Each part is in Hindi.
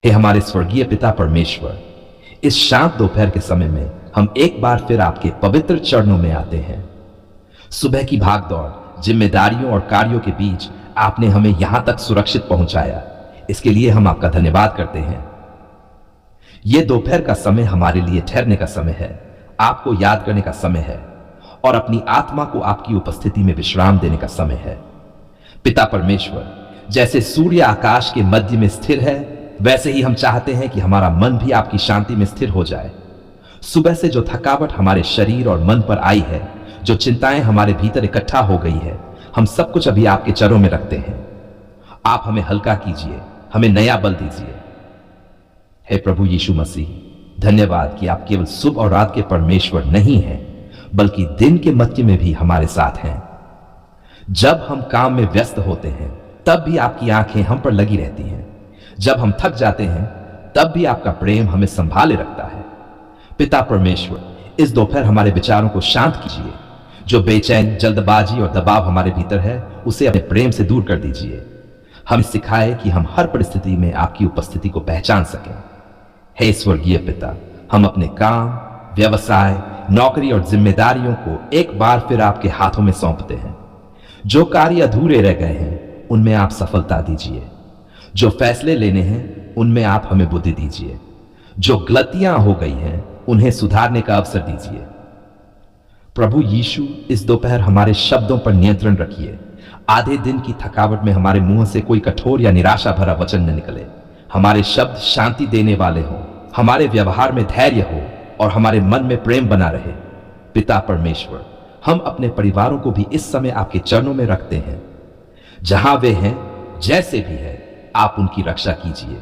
हे हमारे स्वर्गीय पिता परमेश्वर, इस शांत दोपहर के समय में हम एक बार फिर आपके पवित्र चरणों में आते हैं। सुबह की भागदौड़, जिम्मेदारियों और कार्यों के बीच आपने हमें यहां तक सुरक्षित पहुंचाया, इसके लिए हम आपका धन्यवाद करते हैं। यह दोपहर का समय हमारे लिए ठहरने का समय है, आपको याद करने का समय है और अपनी आत्मा को आपकी उपस्थिति में विश्राम देने का समय है। पिता परमेश्वर, जैसे सूर्य आकाश के मध्य में स्थिर है, वैसे ही हम चाहते हैं कि हमारा मन भी आपकी शांति में स्थिर हो जाए। सुबह से जो थकावट हमारे शरीर और मन पर आई है, जो चिंताएं हमारे भीतर इकट्ठा हो गई है, हम सब कुछ अभी आपके चरणों में रखते हैं। आप हमें हल्का कीजिए, हमें नया बल दीजिए। हे प्रभु यीशु मसीह, धन्यवाद कि आप केवल सुबह और रात के परमेश्वर नहीं हैं, बल्कि दिन के मध्य में भी हमारे साथ हैं। जब हम काम में व्यस्त होते हैं, तब भी आपकी आंखें हम पर लगी रहती हैं। जब हम थक जाते हैं, तब भी आपका प्रेम हमें संभाले रखता है। पिता परमेश्वर, इस दोपहर हमारे विचारों को शांत कीजिए। जो बेचैन, जल्दबाजी और दबाव हमारे भीतर है, उसे अपने प्रेम से दूर कर दीजिए। हमें सिखाए कि हम हर परिस्थिति में आपकी उपस्थिति को पहचान सकें। हे स्वर्गीय पिता, हम अपने काम, व्यवसाय, नौकरी और जिम्मेदारियों को एक बार फिर आपके हाथों में सौंपते हैं। जो कार्य अधूरे रह गए हैं, उनमें आप सफलता दीजिए। जो फैसले लेने हैं, उनमें आप हमें बुद्धि दीजिए। जो गलतियां हो गई हैं, उन्हें सुधारने का अवसर दीजिए। प्रभु यीशु, इस दोपहर हमारे शब्दों पर नियंत्रण रखिए। आधे दिन की थकावट में हमारे मुंह से कोई कठोर या निराशा भरा वचन न निकले। हमारे शब्द शांति देने वाले हों, हमारे व्यवहार में धैर्य हो और हमारे मन में प्रेम बना रहे। पिता परमेश्वर, हम अपने परिवारों को भी इस समय आपके चरणों में रखते हैं। जहां वे हैं, जैसे भी है, आप उनकी रक्षा कीजिए।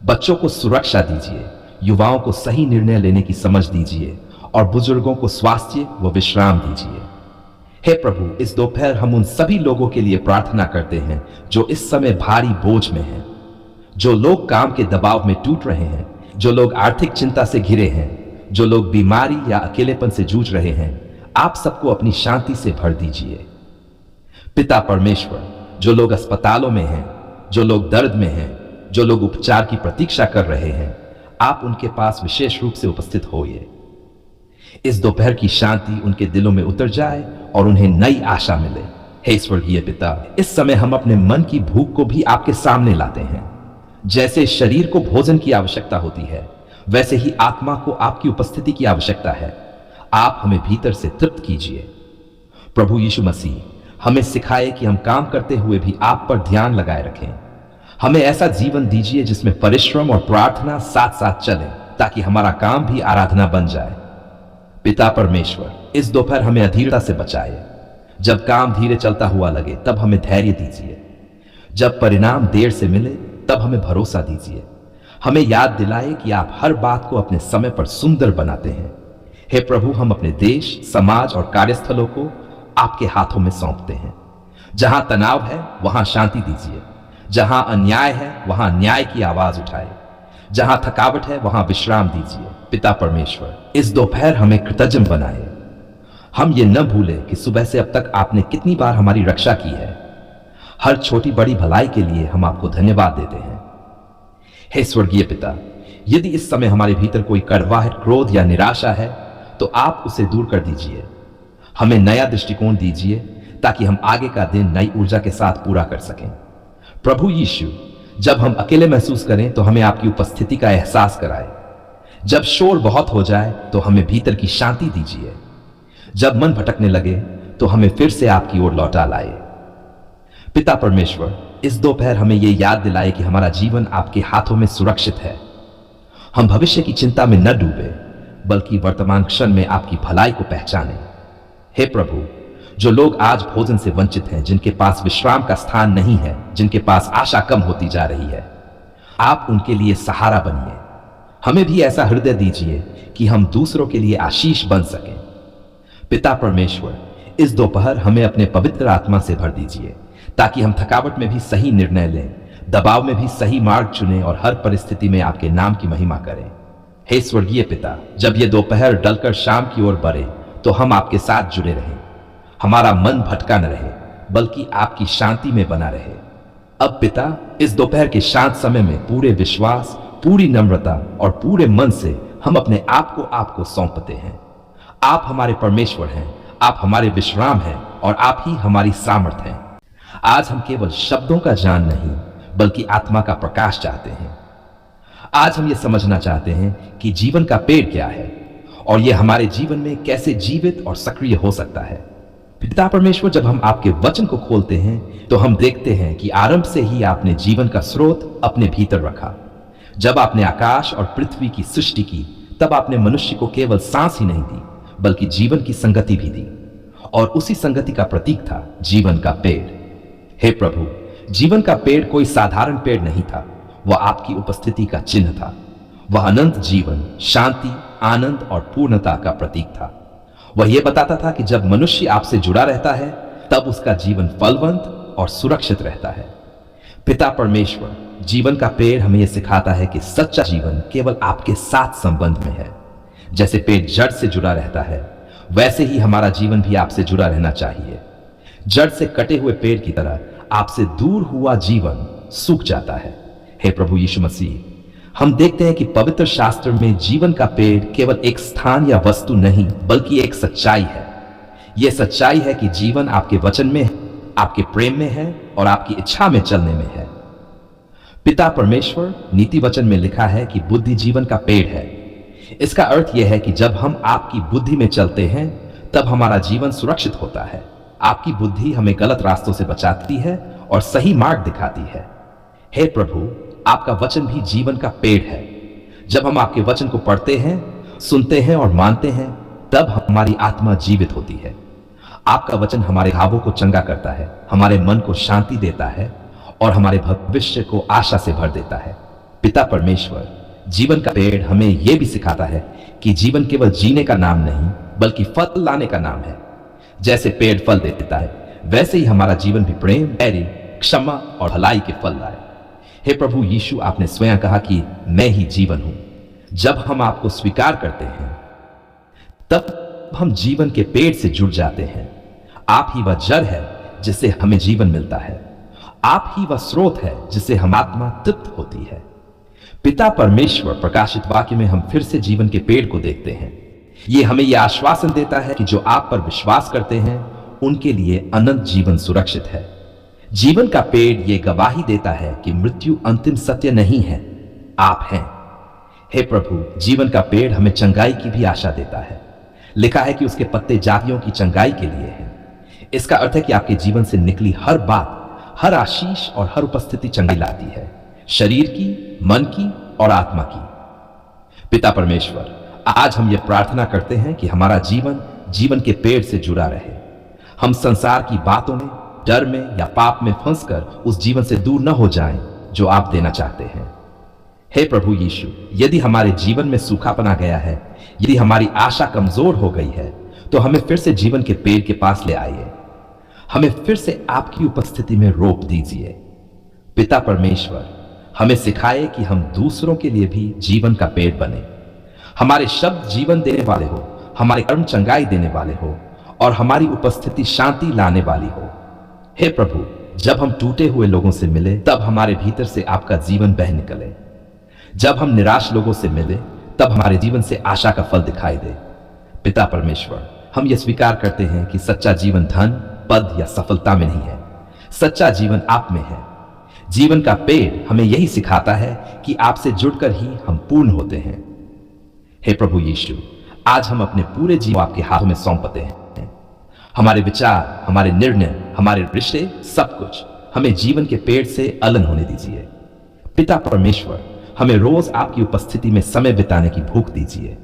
बच्चों को सुरक्षा दीजिए, युवाओं को सही निर्णय लेने की समझ दीजिए और बुजुर्गों को स्वास्थ्य व विश्राम दीजिए। हे प्रभु, इस दोपहर हम उन सभी लोगों के लिए प्रार्थना करते हैं जो इस समय भारी बोझ में हैं, जो लोग काम के दबाव में टूट रहे हैं, जो लोग आर्थिक चिंता से घिरे हैं, जो लोग बीमारी या अकेलेपन से जूझ रहे हैं। आप सबको अपनी शांति से भर दीजिए। पिता परमेश्वर, जो लोग अस्पतालों में हैं, जो लोग दर्द में हैं, जो लोग उपचार की प्रतीक्षा कर रहे हैं, आप उनके पास विशेष रूप से उपस्थित होइए। इस दोपहर की शांति उनके दिलों में उतर जाए और उन्हें नई आशा मिले। हे स्वर्गीय पिता, इस समय हम अपने मन की भूख को भी आपके सामने लाते हैं। जैसे शरीर को भोजन की आवश्यकता होती है, वैसे ही आत्मा को आपकी उपस्थिति की आवश्यकता है। आप हमें भीतर से तृप्त कीजिए। प्रभु यीशु मसीह, हमें सिखाए कि हम काम करते हुए भी आप पर ध्यान लगाए रखें। हमें ऐसा जीवन दीजिए जिसमें परिश्रम और प्रार्थना साथ साथ चले, ताकि हमारा काम भी आराधना बन जाए। पिता परमेश्वर, इस दोपहर हमें अधीरता से बचाए। जब काम धीरे चलता हुआ लगे, तब हमें धैर्य दीजिए। जब परिणाम देर से मिले, तब हमें भरोसा दीजिए। हमें याद दिलाए कि आप हर बात को अपने समय पर सुंदर बनाते हैं। हे प्रभु, हम अपने देश, समाज और कार्यस्थलों को आपके हाथों में सौंपते हैं। जहां तनाव है, वहां शांति दीजिए। जहां अन्याय है, वहां न्याय की आवाज उठाए। जहां थकावट है, वहां विश्राम दीजिए। पिता परमेश्वर, इस दोपहर हमें कृतज्ञ बनाए। हम ये न भूलें कि सुबह से अब तक आपने कितनी बार हमारी रक्षा की है। हर छोटी बड़ी भलाई के लिए हम आपको धन्यवाद देते हैं। हे स्वर्गीय पिता, यदि इस समय हमारे भीतर कोई कड़वाहट, क्रोध या निराशा है, तो आप उसे दूर कर दीजिए। हमें नया दृष्टिकोण दीजिए, ताकि हम आगे का दिन नई ऊर्जा के साथ पूरा कर सकें। प्रभु यीशु, जब हम अकेले महसूस करें, तो हमें आपकी उपस्थिति का एहसास कराए। जब शोर बहुत हो जाए, तो हमें भीतर की शांति दीजिए। जब मन भटकने लगे, तो हमें फिर से आपकी ओर लौटा लाए। पिता परमेश्वर, इस दोपहर हमें यह याद दिलाए कि हमारा जीवन आपके हाथों में सुरक्षित है। हम भविष्य की चिंता में न डूबे, बल्कि वर्तमान क्षण में आपकी भलाई को पहचानें। हे प्रभु, जो लोग आज भोजन से वंचित हैं, जिनके पास विश्राम का स्थान नहीं है, जिनके पास आशा कम होती जा रही है, आप उनके लिए सहारा बनिए। हमें भी ऐसा हृदय दीजिए कि हम दूसरों के लिए आशीष बन सकें। पिता परमेश्वर, इस दोपहर हमें अपने पवित्र आत्मा से भर दीजिए, ताकि हम थकावट में भी सही निर्णय लें, दबाव में भी सही मार्ग चुनें और हर परिस्थिति में आपके नाम की महिमा करें। हे स्वर्गीय पिता, जब ये दोपहर डलकर शाम की ओर बढ़े, तो हम आपके साथ जुड़े रहें। हमारा मन भटका न रहे, बल्कि आपकी शांति में बना रहे। अब पिता, इस दोपहर के शांत समय में पूरे विश्वास पूरी नम्रता और पूरे मन से हम अपने आप को आपको सौंपते हैं। आप हमारे परमेश्वर हैं, आप हमारे विश्राम हैं और आप ही हमारी सामर्थ हैं। आज हम केवल शब्दों का ज्ञान नहीं बल्कि आत्मा का प्रकाश चाहते हैं। आज हम ये समझना चाहते हैं कि जीवन का पेड़ क्या है और यह हमारे जीवन में कैसे जीवित और सक्रिय हो सकता है। पिता परमेश्वर, जब हम आपके वचन को खोलते हैं तो हम देखते हैं कि आरंभ से ही आपने जीवन का स्रोत अपने भीतर रखा। जब आपने आकाश और पृथ्वी की सृष्टि की तब आपने मनुष्य को केवल सांस ही नहीं दी बल्कि जीवन की संगति भी दी, और उसी संगति का प्रतीक था जीवन का पेड़। हे प्रभु, जीवन का पेड़ कोई साधारण पेड़ नहीं था, वह आपकी उपस्थिति का चिन्ह था। वह अनंत जीवन, शांति, आनंद और पूर्णता का प्रतीक था। वह यह बताता था कि जब मनुष्य आपसे जुड़ा रहता है तब उसका जीवन फलवंत और सुरक्षित रहता है। पिता परमेश्वर, जीवन का पेड़ हमें यह सिखाता है कि सच्चा जीवन केवल आपके साथ संबंध में है। जैसे पेड़ जड़ से जुड़ा रहता है वैसे ही हमारा जीवन भी आपसे जुड़ा रहना चाहिए। जड़ से कटे हुए पेड़ की तरह आपसे दूर हुआ जीवन सूख जाता है। हे प्रभु यीशु मसीह, हम देखते हैं कि पवित्र शास्त्र में जीवन का पेड़ केवल एक स्थान या वस्तु नहीं बल्कि एक सच्चाई है। यह सच्चाई है कि जीवन आपके वचन में है, आपके प्रेम में है और आपकी इच्छा में चलने में है। पिता परमेश्वर, नीति वचन में लिखा है कि बुद्धि जीवन का पेड़ है। इसका अर्थ यह है कि जब हम आपकी बुद्धि में चलते हैं तब हमारा जीवन सुरक्षित होता है। आपकी बुद्धि हमें गलत रास्तों से बचाती है और सही मार्ग दिखाती है। हे प्रभु, आपका वचन भी जीवन का पेड़ है। जब हम आपके वचन को पढ़ते हैं, सुनते हैं और मानते हैं तब हमारी आत्मा जीवित होती है। आपका वचन हमारे घावों को चंगा करता है, हमारे मन को शांति देता है और हमारे भविष्य को आशा से भर देता है। पिता परमेश्वर, जीवन का पेड़ हमें यह भी सिखाता है कि जीवन केवल जीने का नाम नहीं बल्कि फल लाने का नाम है। जैसे पेड़ फल देता है वैसे ही हमारा जीवन भी प्रेम, धैर्य, क्षमा और भलाई के फल लाए। हे प्रभु यीशु, आपने स्वयं कहा कि मैं ही जीवन हूं। जब हम आपको स्वीकार करते हैं तब हम जीवन के पेड़ से जुड़ जाते हैं। आप ही वह जड़ है जिससे हमें जीवन मिलता है। आप ही वह स्रोत है जिससे हम आत्मा तृप्त होती है। पिता परमेश्वर, प्रकाशित वाक्य में हम फिर से जीवन के पेड़ को देखते हैं। यह हमें यह आश्वासन देता है कि जो आप पर विश्वास करते हैं उनके लिए अनंत जीवन सुरक्षित है। जीवन का पेड़ यह गवाही देता है कि मृत्यु अंतिम सत्य नहीं है, आप हैं। हे प्रभु, जीवन का पेड़ हमें चंगाई की भी आशा देता है। लिखा है कि उसके पत्ते जातियों की चंगाई के लिए हैं। इसका अर्थ है कि आपके जीवन से निकली हर बात, हर आशीष और हर उपस्थिति चंगाई लाती है, शरीर की, मन की और आत्मा की। पिता परमेश्वर, आज हम यह प्रार्थना करते हैं कि हमारा जीवन जीवन के पेड़ से जुड़ा रहे। हम संसार की बातों में, डर में या पाप में फंसकर उस जीवन से दूर न हो जाएं जो आप देना चाहते हैं। हे प्रभु यीशु, यदि हमारे जीवन में सूखापन आ गया है, यदि हमारी आशा कमजोर हो गई है, तो हमें फिर से जीवन के पेड़ के पास ले आइए। हमें फिर से आपकी उपस्थिति में रोप दीजिए। पिता परमेश्वर, हमें सिखाए कि हम दूसरों के लिए भी जीवन का पेड़ बने। हमारे शब्द जीवन देने वाले हो, हमारे कर्म चंगाई देने वाले हो और हमारी उपस्थिति शांति लाने वाली हो। हे प्रभु, जब हम टूटे हुए लोगों से मिले तब हमारे भीतर से आपका जीवन बह निकले। जब हम निराश लोगों से मिले तब हमारे जीवन से आशा का फल दिखाई दे। पिता परमेश्वर, हम यह स्वीकार करते हैं कि सच्चा जीवन धन, पद या सफलता में नहीं है। सच्चा जीवन आप में है। जीवन का पेड़ हमें यही सिखाता है कि आपसे जुड़कर ही हम पूर्ण होते हैं। हे प्रभु यीशु, आज हम अपने पूरे जीवन आपके हाथों में सौंपते हैं। हमारे विचार, हमारे निर्णय, हमारे रिश्ते, सब कुछ हमें जीवन के पेड़ से अलग होने दीजिए। पिता परमेश्वर, हमें रोज आपकी उपस्थिति में समय बिताने की भूख दीजिए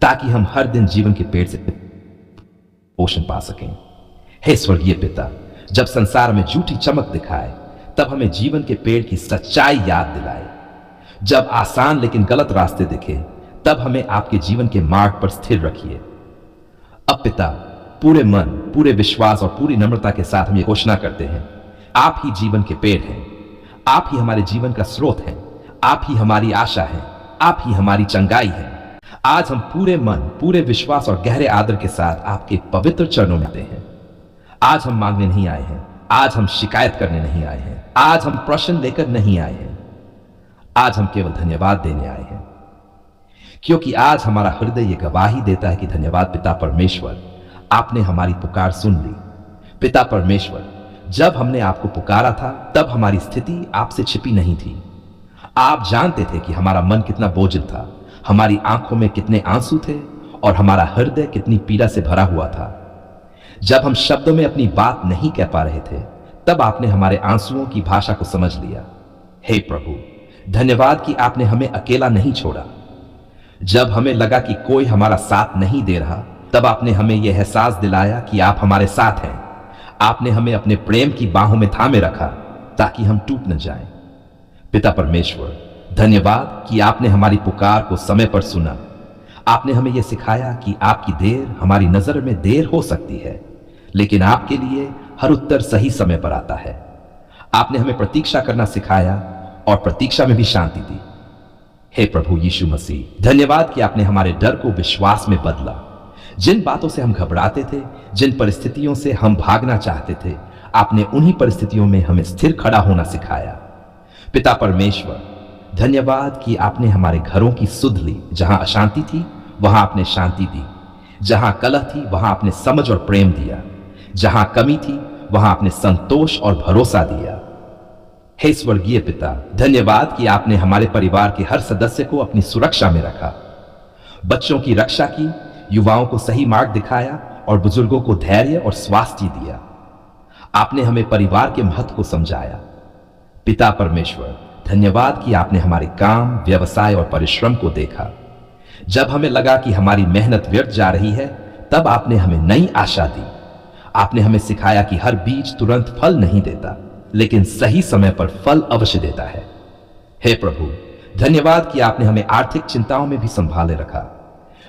ताकि हम हर दिन जीवन के पेड़ से पोषण पा सकें। हे स्वर्गीय पिता, जब संसार में झूठी चमक दिखाए तब हमें जीवन के पेड़ की सच्चाई याद दिलाए। जब आसान लेकिन गलत रास्ते दिखे तब हमें आपके जीवन के मार्ग पर स्थिर रखिए। अब पिता, पूरे मन, पूरे विश्वास और पूरी नम्रता के साथ हम ये घोषणा करते हैं, आप ही जीवन के पेड़ हैं। आप ही हमारे जीवन का स्रोत हैं। आप ही हमारी आशा है। आप ही हमारी चंगाई है। आज हम पूरे मन, पूरे विश्वास और गहरे आदर के साथ आपके पवित्र चरणों में आते हैं। आज हम मांगने नहीं आए हैं। आज हम शिकायत करने नहीं आए हैं। आज हम प्रश्न लेकर नहीं आए हैं। आज हम केवल धन्यवाद देने आए हैं, क्योंकि आज हमारा हृदय यह गवाही देता है कि धन्यवाद पिता परमेश्वर, आपने हमारी पुकार सुन ली। पिता परमेश्वर, जब हमने आपको पुकारा था तब हमारी स्थिति आपसे छिपी नहीं थी। आप जानते थे कि हमारा मन कितना बोझिल था, हमारी आंखों में कितने आंसू थे और हमारा हृदय कितनी पीड़ा से भरा हुआ था। जब हम शब्दों में अपनी बात नहीं कह पा रहे थे, तब आपने हमारे आंसुओं की भाषा को समझ लिया। हे प्रभु, धन्यवाद कि आपने हमें अकेला नहीं छोड़ा। जब हमें लगा कि कोई हमारा साथ नहीं दे रहा, तब आपने हमें यह एहसास दिलाया कि आप हमारे साथ हैं। आपने हमें अपने प्रेम की बाहों में थामे रखा ताकि हम टूट न जाएं। पिता परमेश्वर, धन्यवाद कि आपने हमारी पुकार को समय पर सुना। आपने हमें यह सिखाया कि आपकी देर हमारी नजर में देर हो सकती है, लेकिन आपके लिए हर उत्तर सही समय पर आता है। आपने हमें प्रतीक्षा करना सिखाया और प्रतीक्षा में भी शांति दी। हे प्रभु यीशु मसीह, धन्यवाद कि आपने हमारे डर को विश्वास में बदला। जिन बातों से हम घबराते थे, जिन परिस्थितियों से हम भागना चाहते थे, आपने उन्हीं परिस्थितियों में हमें स्थिर खड़ा होना सिखाया। पिता परमेश्वर, धन्यवाद कि आपने हमारे घरों की सुध ली। जहां अशांति थी वहां आपने शांति दी, जहां कलह थी वहां आपने समझ और प्रेम दिया, जहां कमी थी वहां आपने संतोष और भरोसा दिया। हे स्वर्गीय पिता, धन्यवाद कि आपने हमारे परिवार के हर सदस्य को अपनी सुरक्षा में रखा, बच्चों की रक्षा की, युवाओं को सही मार्ग दिखाया और बुजुर्गों को धैर्य और स्वास्थ्य दिया। आपने हमें परिवार के महत्व को समझाया। पिता परमेश्वर, धन्यवाद कि आपने हमारे काम, व्यवसाय और परिश्रम को देखा। जब हमें लगा कि हमारी मेहनत व्यर्थ जा रही है, तब आपने हमें नई आशा दी। आपने हमें सिखाया कि हर बीज तुरंत फल नहीं देता, लेकिन सही समय पर फल अवश्य देता है। हे प्रभु, धन्यवाद कि आपने हमें आर्थिक चिंताओं में भी संभाले रखा।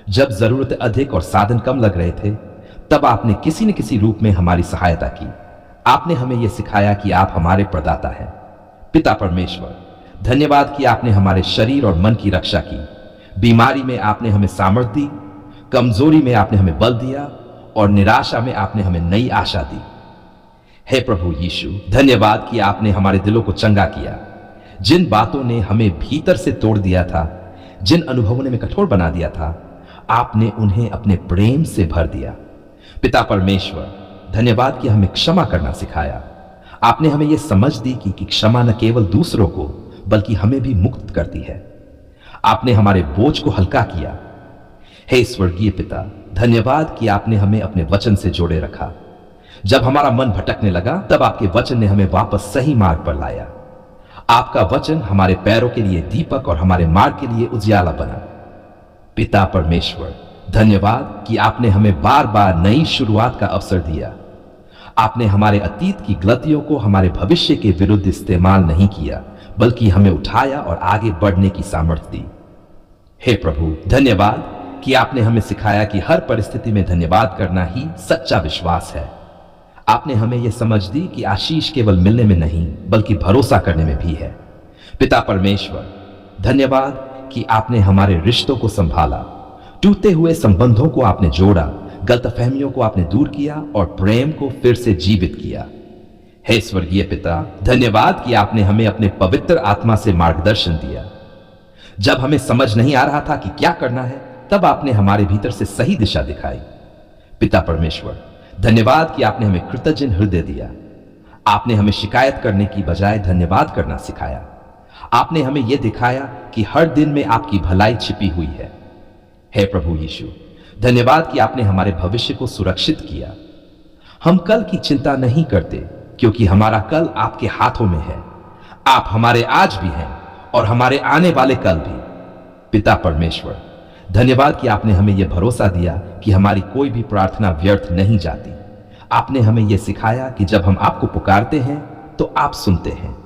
जब जरूरत अधिक और साधन कम लग रहे थे, तब आपने किसी न किसी रूप में हमारी सहायता की। आपने हमें यह सिखाया कि आप हमारे प्रदाता हैं। पिता परमेश्वर, धन्यवाद कि आपने हमारे शरीर और मन की रक्षा की। बीमारी में आपने हमें सामर्थ्य दी, कमजोरी में आपने हमें बल दिया और निराशा में आपने हमें नई आशा दी। हे प्रभु यीशु, धन्यवाद कि आपने हमारे दिलों को चंगा किया। जिन बातों ने हमें भीतर से तोड़ दिया था, जिन अनुभवों ने हमें कठोर बना दिया था, आपने उन्हें अपने प्रेम से भर दिया। पिता परमेश्वर, धन्यवाद कि हमें क्षमा करना सिखाया। आपने हमें यह समझ दी कि क्षमा न केवल दूसरों को बल्कि हमें भी मुक्त करती है। आपने हमारे बोझ को हल्का किया। हे स्वर्गीय पिता, धन्यवाद कि आपने हमें अपने वचन से जोड़े रखा। जब हमारा मन भटकने लगा, तब आपके वचन ने हमें वापस सही मार्ग पर लाया। आपका वचन हमारे पैरों के लिए दीपक और हमारे मार्ग के लिए उजियाला बना। पिता परमेश्वर, धन्यवाद कि आपने हमें बार बार नई शुरुआत का अवसर दिया। आपने हमारे अतीत की गलतियों को हमारे भविष्य के विरुद्ध इस्तेमाल नहीं किया, बल्कि हमें उठाया और आगे बढ़ने की सामर्थ्य दी। हे प्रभु, धन्यवाद कि आपने हमें सिखाया कि हर परिस्थिति में धन्यवाद करना ही सच्चा विश्वास है। आपने हमें यह समझ दी कि आशीष केवल मिलने में नहीं बल्कि भरोसा करने में भी है। पिता परमेश्वर, धन्यवाद कि आपने हमारे रिश्तों को संभाला। टूटे हुए संबंधों को आपने जोड़ा, गलतफहमियों को आपने दूर किया और प्रेम को फिर से जीवित किया। हे स्वर्गीय पिता, धन्यवाद कि आपने हमें अपने पवित्र आत्मा से मार्गदर्शन दिया। जब हमें समझ नहीं आ रहा था कि क्या करना है, तब आपने हमारे भीतर से सही दिशा दिखाई। पिता परमेश्वर, धन्यवाद कि आपने हमें कृतज्ञ हृदय दिया। आपने हमें शिकायत करने की बजाय धन्यवाद करना सिखाया। आपने हमें यह दिखाया कि हर दिन में आपकी भलाई छिपी हुई है। हे प्रभु यीशु, धन्यवाद कि आपने हमारे भविष्य को सुरक्षित किया। हम कल की चिंता नहीं करते, क्योंकि हमारा कल आपके हाथों में है। आप हमारे आज भी हैं और हमारे आने वाले कल भी। पिता परमेश्वर, धन्यवाद कि आपने हमें यह भरोसा दिया कि हमारी कोई भी प्रार्थना व्यर्थ नहीं जाती। आपने हमें यह सिखाया कि जब हम आपको पुकारते हैं तो आप सुनते हैं।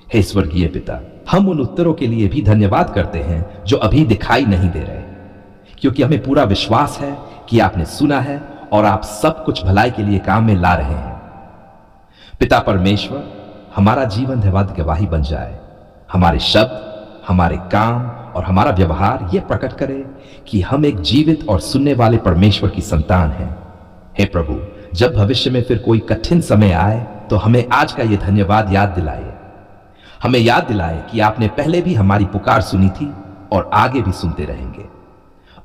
हे स्वर्गीय पिता, हम उन उत्तरों के लिए भी धन्यवाद करते हैं जो अभी दिखाई नहीं दे रहे, क्योंकि हमें पूरा विश्वास है कि आपने सुना है और आप सब कुछ भलाई के लिए काम में ला रहे हैं। पिता परमेश्वर, हमारा जीवन धन्यवाद गवाही बन जाए। हमारे शब्द, हमारे काम और हमारा व्यवहार यह प्रकट करे कि हम एक जीवित और सुनने वाले परमेश्वर की संतान हैं। हे प्रभु, जब भविष्य में फिर कोई कठिन समय आए तो हमें आज का यह धन्यवाद याद दिलाइए। हमें याद दिलाए कि आपने पहले भी हमारी पुकार सुनी थी और आगे भी सुनते रहेंगे।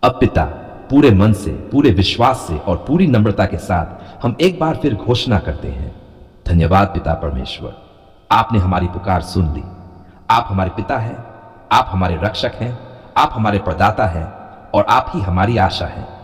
अब पिता, पूरे मन से, पूरे विश्वास से और पूरी नम्रता के साथ हम एक बार फिर घोषणा करते हैं, धन्यवाद पिता परमेश्वर, आपने हमारी पुकार सुन ली। आप हमारे पिता हैं, आप हमारे रक्षक हैं, आप हमारे प्रदाता हैं और आप ही हमारी आशा हैं।